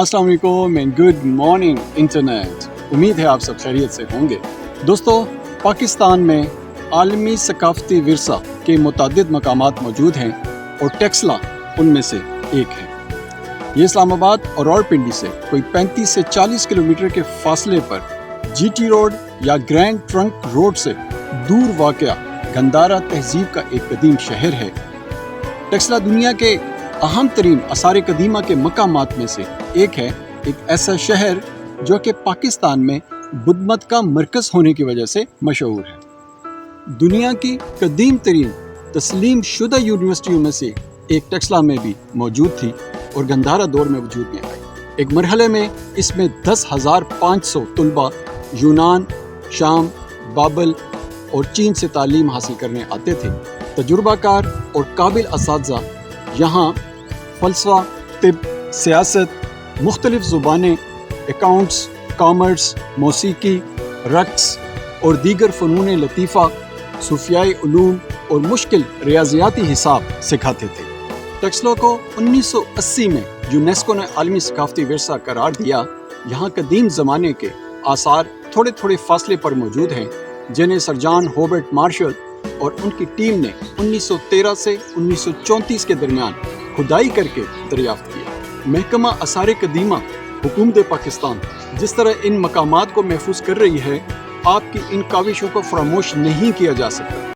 अस्सलाम वालेकुम and good morning internet. उम्मीद है आप सब खैरियत से होंगे। दोस्तों, पाकिस्तान में आलमी सकाफती विरसा के मुतादिद मकामात मौजूद हैं और टेक्सला उनमें से एक है। ये इस्लामाबाद और रावलपिंडी से कोई 35 से 40 किलोमीटर के फासले पर जीटी रोड या ग्रैंड ट्रंक रोड से दूर वाक़या गंदारा तहजीब का एक कदीम शहर है। टेक्सला दुनिया के अहम तरीन आसार कदीमा के मकामात में से एक है। एक ऐसा शहर जो कि पाकिस्तान में बुद्ध मत का मरकज़ होने की वजह से मशहूर है। दुनिया की कदीम तरीन तस्लीम शुदा यूनिवर्सिटियों में से एक टेक्सला में भी मौजूद थी और गंदारा दौर में वजूद में आई। एक मरहले में इसमें 10,500 तलबा यूनान, शाम, बाबल और चीन से तालीम हासिल करने आते थे। तजुर्बाकार और काबिल असातिज़ा यहाँ फ़लसफ़ा, तिब, सियासत, मुख्तलिफ ज़ुबानें, अकाउंट्स, कॉमर्स, मौसीकी, रक्स और दीगर फ़नून लतीफ़ा, सूफ़ियाई उलूम और मुश्किल रियाज़ियाती हिसाब सिखाते थे। टेक्सला को 1980 में यूनेस्को ने आलमी सकाफती विरसा करार दिया। यहाँ कदीम ज़माने के आसार थोड़े थोड़े फासले पर मौजूद हैं, जिन्हें सर जॉन हॉबर्ट मार्शल और उनकी टीम ने 1913 से 1934 के दरमियान खुदाई करके दरियाफ्त किया। महकमा आसार कदीमा हुकूमत पाकिस्तान जिस तरह इन मकामात को महफूज कर रही है, आपकी इन काविशों को फरामोश नहीं किया जा सकता।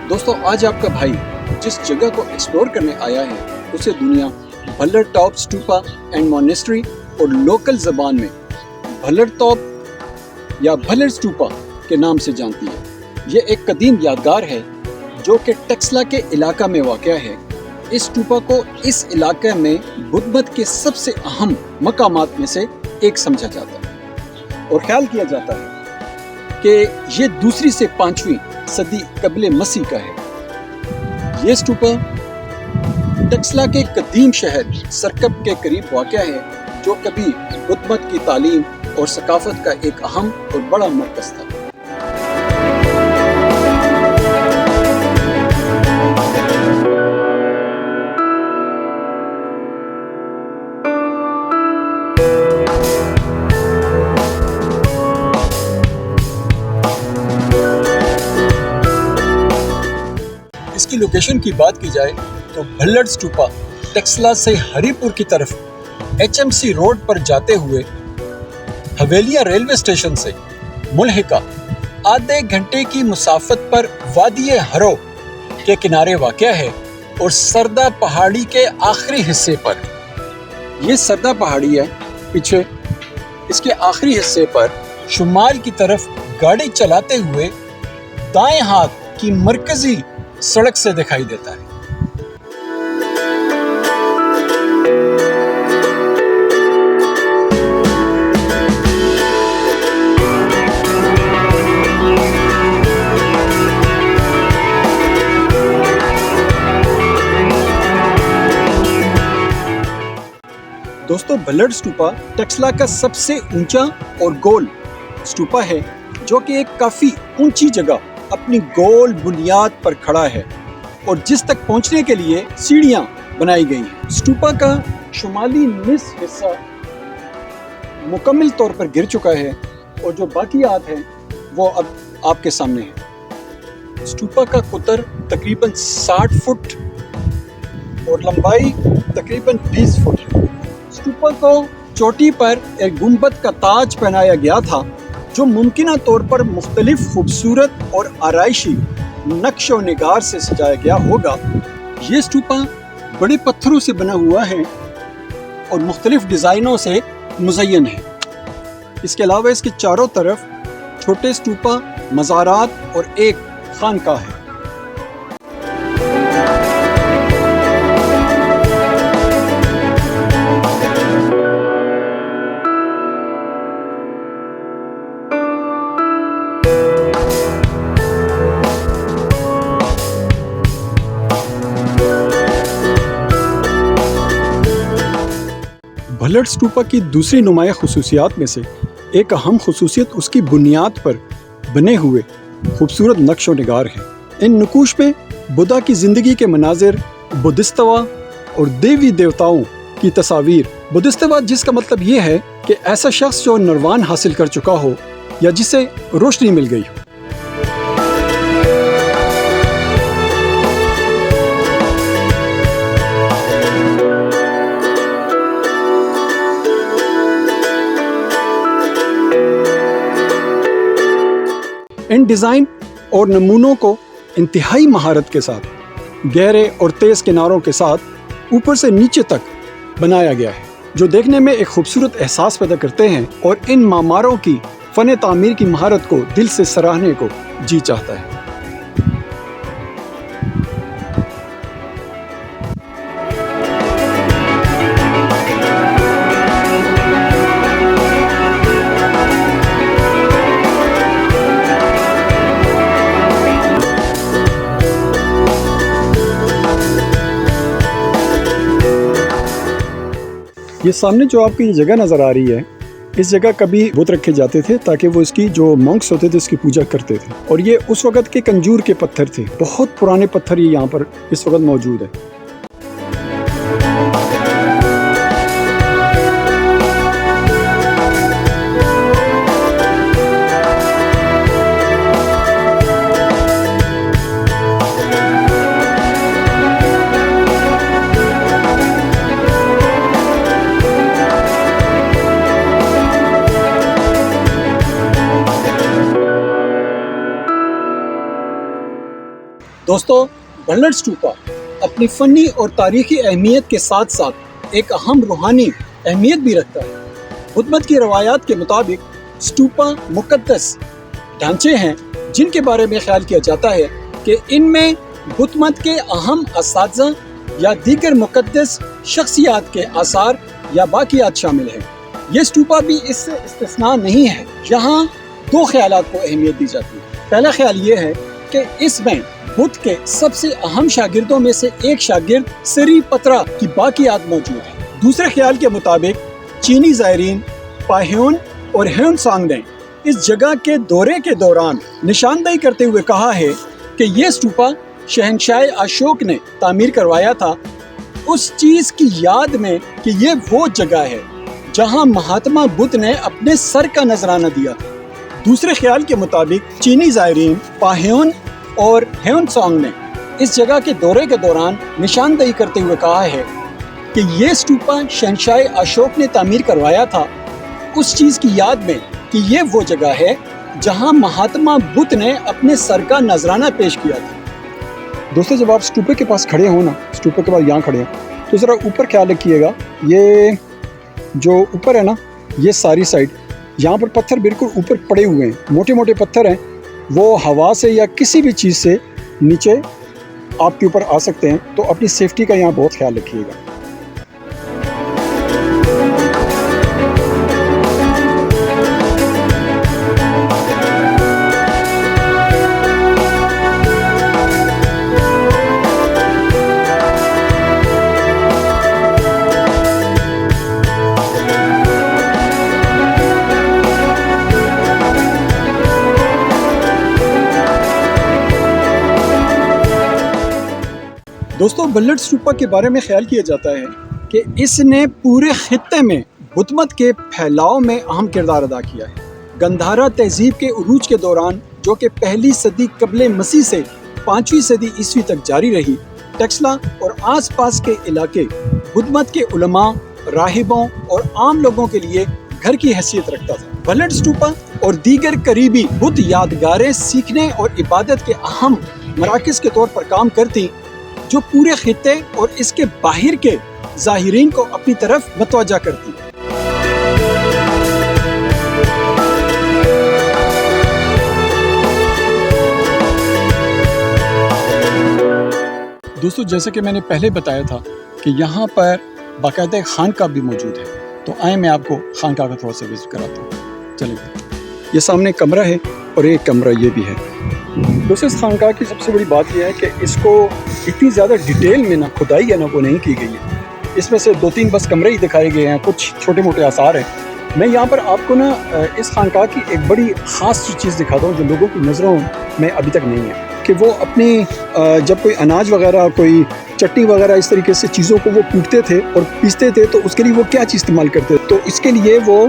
दोस्तों, आज आपका भाई जिस जगह को एक्सप्लोर करने आया है उसे दुनिया Bhallar top stupa and monastery और लोकल ज़बान में भल्लर टॉप या भल्लर स्टूपा के नाम से जानती है। ये एक कदीम यादगार है जो कि टेक्सला के इलाका में वाक़या है। इस स्टूपा को इस इलाके में बुद्ध मत के सबसे अहम मकामात में से एक समझा जाता है और ख्याल किया जाता है कि ये 2री से 5वीं सदी कबले मसीह का है। ये स्टूपा टेक्सला के कदीम शहर सरकब के करीब वाक़या है, जो कभी बुद्ध मत की तालीम और सकाफत का एक अहम और बड़ा मरकज़ था। इसकी लोकेशन की बात की जाए तो भल्लर स्टूपा टेक्सला से हरीपुर की तरफ HMC रोड पर जाते हुए हवेलिया रेलवे स्टेशन से मुल्हिका आधे घंटे की मुसाफत पर वादी हरो के किनारे वाक़या है और सरदा पहाड़ी के आखिरी हिस्से पर। यह सरदा पहाड़ी है पीछे। इसके आखिरी हिस्से पर शुमाल की तरफ गाड़ी चलाते हुए दाएं हाथ की मरकजी सड़क से दिखाई देता है। दोस्तों, भल्लर स्टूपा टेक्सला का सबसे ऊंचा और गोल स्टूपा है, जो कि एक काफी ऊंची जगह अपनी गोल बुनियाद पर खड़ा है और जिस तक पहुंचने के लिए सीढ़ियां बनाई गई हैं। स्टूपा का शुमाली निस्फ हिस्सा मुकम्मल तौर पर गिर चुका है और जो बाकियात हैं वो अब आपके सामने है। स्टूपा का कुतर तकरीबन 60 फुट और लंबाई तकरीबन 20 फुट है। स्टूपा को चोटी पर एक गुंबद का ताज पहनाया गया था, जो मुमकिना तौर पर मुख्तलिफ खूबसूरत और आराइशी नक्शो निगार से सजाया गया होगा। ये स्टूपा बड़े पत्थरों से बना हुआ है और मुख्तलिफ डिज़ाइनों से मुज़य्यन है। इसके अलावा इसके चारों तरफ छोटे स्टूपा, मज़ारात और एक खानकाह है। भल्लड़ स्तूपा की दूसरी नुमाया खुसूसियात में से एक अहम खुसूसियत उसकी बुनियाद पर बने हुए खूबसूरत नक्श व निगार है। इन नकूश में बुद्धा की ज़िंदगी के मनाजिर, बुद्धिस्तवा और देवी देवताओं की तस्वीर। बुद्धिस्तवा जिसका मतलब ये है कि ऐसा शख्स जो निर्वाण हासिल कर चुका हो या जिसे रोशनी मिल गई हो। इन डिज़ाइन और नमूनों को इंतहाई महारत के साथ गहरे और तेज़ किनारों के साथ ऊपर से नीचे तक बनाया गया है, जो देखने में एक खूबसूरत एहसास पैदा करते हैं और इन मामारों की फ़न तामीर की महारत को दिल से सराहने को जी चाहता है। ये सामने जो आपको ये जगह नज़र आ रही है, इस जगह कभी बुत रखे जाते थे ताकि वो इसकी जो मॉन्क्स होते थे इसकी पूजा करते थे। और ये उस वक़्त के कंजूर के पत्थर थे, बहुत पुराने पत्थर ये यहाँ पर इस वक्त मौजूद है। दोस्तों, भल्लड़ स्तूपा अपनी फ़नी और तारीख़ी अहमियत के साथ साथ एक अहम रूहानी अहमियत भी रखता है। बुद्ध मत की रवायात के मुताबिक स्तूपा मुक़द्दस ढांचे हैं जिनके बारे में ख्याल किया जाता है कि इनमें बुद्ध मत के अहम असातिज़ा या दीगर मुक़द्दस शख्सियात के आसार या बाक़ियात शामिल हैं। ये स्तूपा भी इससे इस्तिस्ना नहीं है। यहाँ दो ख्यालात को अहमियत दी जाती है। पहला ख्याल ये है कि इसमें बुद्ध के सबसे अहम शागिर्दों में से एक शागिर्द सरीपत्रा की बाक़ियात मौजूद है। दूसरे ख्याल के मुताबिक चीनी ज़ायरीन पाह्योन और ह्योनसांग ने इस जगह के दौरे के दौरान निशानदेही करते हुए कहा है कि ये स्तूपा शहंशाह अशोक ने तामीर करवाया था, उस चीज़ की याद में कि ये वो जगह है जहाँ महात्मा बुद्ध ने अपने सर का नजराना दिया था। दूसरे ख्याल के मुताबिक चीनी ज़ायरीन पाह्योन और ह्योनसांग ने इस जगह के दौरे के दौरान निशानदेही करते हुए कहा है कि ये स्तूपा शहंशाह अशोक ने तामीर करवाया था, उस चीज़ की याद में कि ये वो जगह है जहां महात्मा बुद्ध ने अपने सर का नजराना पेश किया था। दोस्तों, जब आप स्तूपे के पास खड़े हो ना, स्तूपे के पास यहाँ खड़े हो, तो ज़रा ऊपर ख्याल रखिएगा। ये जो ऊपर है ना, ये सारी साइड यहाँ पर पत्थर बिल्कुल ऊपर पड़े हुए हैं, मोटे मोटे पत्थर हैं। वो हवा से या किसी भी चीज़ से नीचे आपके ऊपर आ सकते हैं, तो अपनी सेफ्टी का यहाँ बहुत ख्याल रखिएगा। दोस्तों, भल्लड़ स्तूपा के बारे में ख्याल किया जाता है कि इसने पूरे खित्ते में बुद्ध मत के फैलाव में अहम किरदार अदा किया है। गंधारा तहजीब के उरूज के दौरान, जो कि पहली सदी कबले मसीह से 5वीं सदी ईस्वी तक जारी रही, टेक्सला और आसपास के इलाके बुद्ध मत के उलमा, राहिबों और आम लोगों के लिए घर की हैसियत रखता था। भल्लड़ स्तूपा और दीगर करीबी बुद्ध यादगारें सीखने और इबादत के अहम मराकज़ के तौर पर काम करती, जो पूरे खित्ते और इसके बाहर के ज़ाहिरीन को अपनी तरफ मतवज्जा करती। दोस्तों, जैसे कि मैंने पहले बताया था कि यहाँ पर बाकायदा खानका भी मौजूद है, तो आए मैं आपको खानका का थोड़ा सा विजिट कराता हूँ। चलिए, ये सामने कमरा है और एक कमरा ये भी है। दोस्तों, इस खानका की सबसे बड़ी बात यह है कि इसको इतनी ज़्यादा डिटेल में ना खुदाई है ना वो नहीं की गई है। इसमें से 2-3 बस कमरे ही दिखाए गए हैं, कुछ छोटे मोटे आसार हैं। मैं यहाँ पर आपको ना इस खानकाह की एक बड़ी ख़ास चीज़ दिखाता हूँ जो लोगों की नज़रों में अभी तक नहीं है, कि वो अपनी जब कोई अनाज वगैरह, कोई चटनी वगैरह इस तरीके से चीज़ों को वो कूटते थे और पीसते थे, तो उसके लिए वो क्या चीज़ इस्तेमाल करते थे? तो इसके लिए वो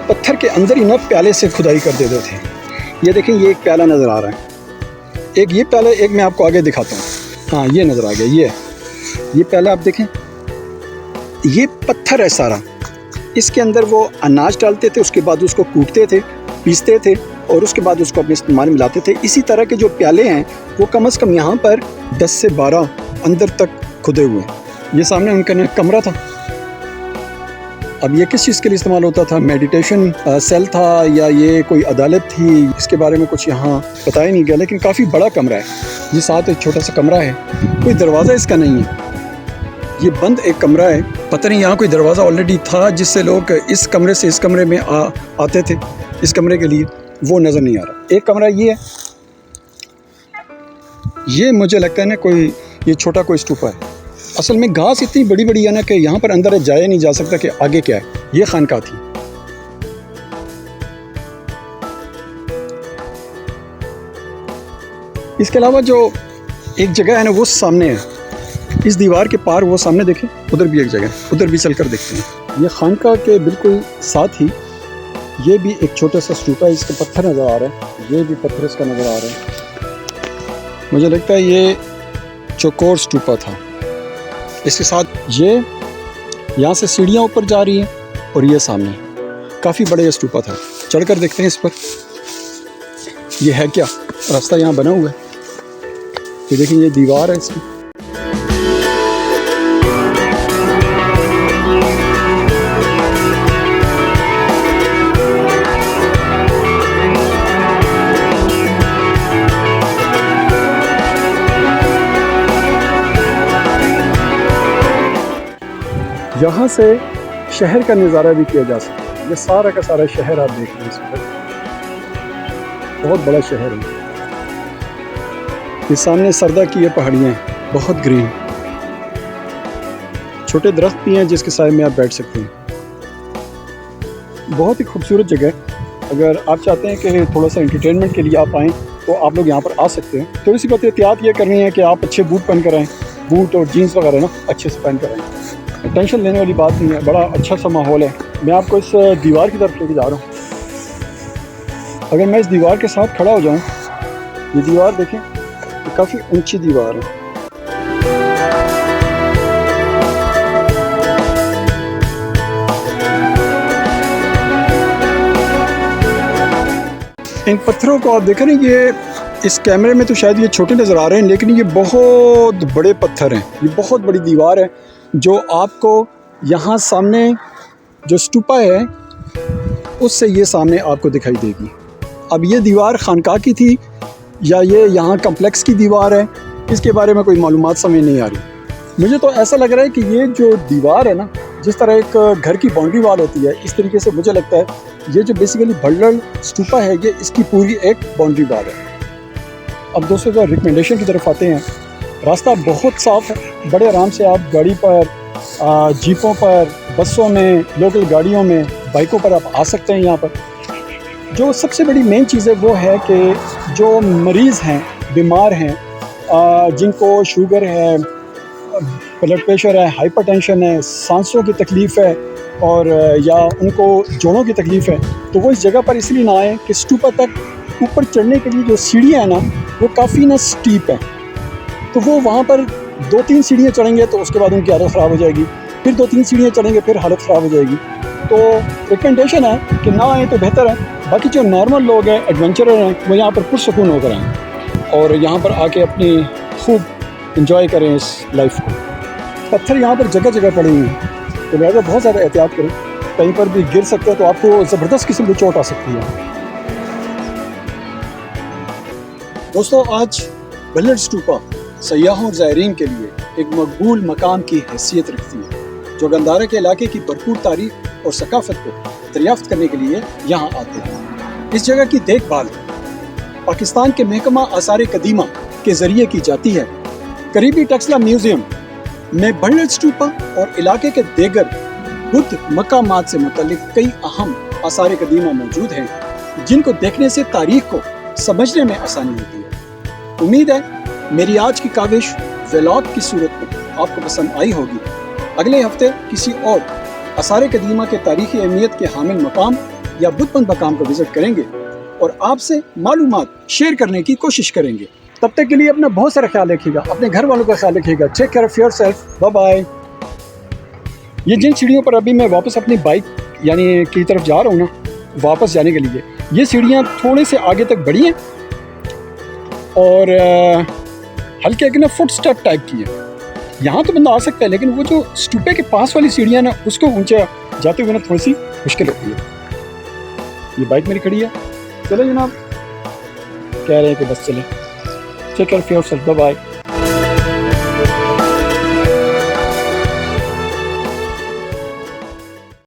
पत्थर के अंदर ही ना प्याले से खुदाई कर देते थे। ये देखें, ये एक प्याला नज़र आ रहा है, एक ये प्याला, एक मैं आपको आगे दिखाता हूँ। हाँ, ये नज़र आ गया, ये प्याला आप देखें, ये पत्थर है सारा, इसके अंदर वो अनाज डालते थे, उसके बाद उसको कूटते थे, पीसते थे और उसके बाद उसको अपने इस्तेमाल में लाते थे। इसी तरह के जो प्याले हैं वो कम से कम यहाँ पर 10 से 12 अंदर तक खुदे हुए हैं। ये सामने उनका कमरा था। अब ये किस चीज़ के लिए इस्तेमाल होता था? मेडिटेशन सेल था या ये कोई अदालत थी? इसके बारे में कुछ यहाँ बताया नहीं गया, लेकिन काफ़ी बड़ा कमरा है। ये साथ एक छोटा सा कमरा है, कोई दरवाज़ा इसका नहीं है, ये बंद एक कमरा है। पता नहीं यहाँ कोई दरवाज़ा ऑलरेडी था जिससे लोग इस कमरे से इस कमरे में आते थे इस कमरे के लिए, वो नज़र नहीं आ रहा। एक कमरा ये है, ये मुझे लगता है ना कोई ये छोटा कोई स्टूपा है। असल में घास इतनी बड़ी बड़ी है ना कि यहाँ पर अंदर जाया नहीं जा सकता कि आगे क्या है। ये खानकाह थी। इसके अलावा जो एक जगह है ना वो सामने है, इस दीवार के पार वो सामने देखें, उधर भी एक जगह, उधर भी चलकर देखते हैं। ये खानकाह के बिल्कुल साथ ही ये भी एक छोटा सा स्टूपा है, इसका पत्थर नज़र आ रहा है, ये भी पत्थर इसका नज़र आ रहा है। मुझे लगता है ये चौकोर स्टूपा था। इसके साथ ये यहाँ से सीढ़ियाँ ऊपर जा रही हैं और ये सामने काफ़ी बड़ा ये स्टूपा था। चढ़कर देखते हैं इस पर, ये है क्या? रास्ता यहाँ बना हुआ है, ये देखिए, ये दीवार है इसकी। यहाँ से शहर का नज़ारा भी किया जा सकता है। ये सारा का सारा शहर आप देख रहे हैं, इस वक्त बहुत बड़ा शहर है। ये सामने सरदा की ये पहाड़ियाँ हैं, बहुत ग्रीन, छोटे दरख्त भी हैं जिसके साए में आप बैठ सकते हैं। बहुत ही खूबसूरत जगह है। अगर आप चाहते हैं कि थोड़ा सा एंटरटेनमेंट के लिए आप आएँ तो आप लोग यहाँ पर आ सकते हैं। थोड़ी सी बात एहतियात ये करनी है कि आप अच्छे बूट पहन कर आएँ, बूट और जीन्स वगैरह ना अच्छे से पहन कर आएँ। टेंशन लेने वाली बात नहीं है, बड़ा अच्छा सा माहौल है। मैं आपको इस दीवार की तरफ लेके जा रहा हूँ। अगर मैं इस दीवार के साथ खड़ा हो जाऊँ, ये दीवार देखें, ये काफ़ी ऊंची दीवार है। इन पत्थरों को आप देखें ना, ये इस कैमरे में तो शायद ये छोटे नज़र आ रहे हैं, लेकिन ये बहुत बड़े पत्थर हैं। ये बहुत बड़ी दीवार है जो आपको यहाँ सामने जो स्टूपा है उससे ये सामने आपको दिखाई देगी। अब ये दीवार खानकाह की थी या ये यहाँ कम्प्लेक्स की दीवार है, इसके बारे में कोई मालूमात समझ नहीं आ रही। मुझे तो ऐसा लग रहा है कि ये जो दीवार है ना, जिस तरह एक घर की बाउंड्री वाल होती है, इस तरीके से मुझे लगता है ये जो बेसिकली भल्लड़ स्टूपा है, ये इसकी पूरी एक बाउंड्री वाल है। अब दोस्तों जो रिकमेंडेशन की तरफ आते हैं, रास्ता बहुत साफ़ है, बड़े आराम से आप गाड़ी पर, जीपों पर, बसों में, लोकल गाड़ियों में, बाइकों पर आप आ सकते हैं। यहाँ पर जो सबसे बड़ी मेन चीज़ है वो है कि जो मरीज़ हैं, बीमार हैं, जिनको शुगर है, ब्लड प्रेशर है, हाइपरटेंशन है, सांसों की तकलीफ़ है और या उनको जोड़ों की तकलीफ़ है, तो वो इस जगह पर इसलिए ना आए कि स्टूपा तक ऊपर चढ़ने के लिए जो सीढ़ियाँ हैं ना, वो काफ़ी ना स्टीप है। तो वो वहाँ पर 2-3 सीढ़ियाँ चढ़ेंगे तो उसके बाद उनकी हालत ख़राब हो जाएगी, फिर 2-3 सीढ़ियाँ चढ़ेंगे फिर हालत ख़राब हो जाएगी। तो रिकमेंडेशन है कि ना आए तो बेहतर है। बाकी जो नॉर्मल लोग हैं, एडवेंचरर हैं, वो यहाँ पर पुरसुकून होकर आएँ और यहाँ पर आके अपनी खूब इंजॉय करें इस लाइफ को। पत्थर यहाँ पर जगह जगह पड़े हुए हैं, तो लिहाजा बहुत ज़्यादा एहतियात करें, कहीं पर भी गिर सकते हैं तो आपको ज़बरदस्त किस्म की चोट आ सकती है। दोस्तों, आज भल्लड़ स्टूपा सयाहों और ज़ायरीन के लिए एक मकबूल मकाम की हैसियत रखती है, जो गंदारा के इलाके की भरपूर तारीख और सकाफत को दरियाफ्त करने के लिए यहाँ आते हैं। इस जगह की देखभाल पाकिस्तान के महकमा आसार कदीमा के ज़रिए की जाती है। करीबी टक्सला म्यूज़ियम में बल्लर स्टूपा और इलाके के देगर बुद्ध मकामात से मुतल्लिक कई अहम आसार कदीमा मौजूद हैं जिनको देखने से तारीख को समझने में आसानी होती है। उम्मीद है मेरी आज की काविश व्लॉग की सूरत में आपको पसंद आई होगी। अगले हफ्ते किसी और आसार कदीमा के तारीखी अहमियत के हामिल मकाम या बुतमंद मकाम को विजिट करेंगे और आपसे मालूमात शेयर करने की कोशिश करेंगे। तब तक के लिए अपना बहुत सारा ख्याल रखिएगा, अपने घर वालों का ख्याल रखिएगा। Take care of yourself, bye bye. ये जिन सीढ़ियों पर अभी मैं वापस अपनी बाइक यानी की तरफ जा रहा हूँ ना, वापस जाने के लिए, ये सीढ़ियाँ थोड़े से आगे तक बढ़ी हैं और हल्के हल्के ना फुट स्टेप टाइप की है। यहाँ तो बंदा आ सकता है, लेकिन वो जो स्टूपे के पास वाली सीढ़ियाँ ना, उसको ऊंचा जाते हुए ना थोड़ी सी मुश्किल होती है। ये बाइक मेरी खड़ी है, चले जनाब, कह रहे हैं कि बस चले। Take care of yourself, bye bye.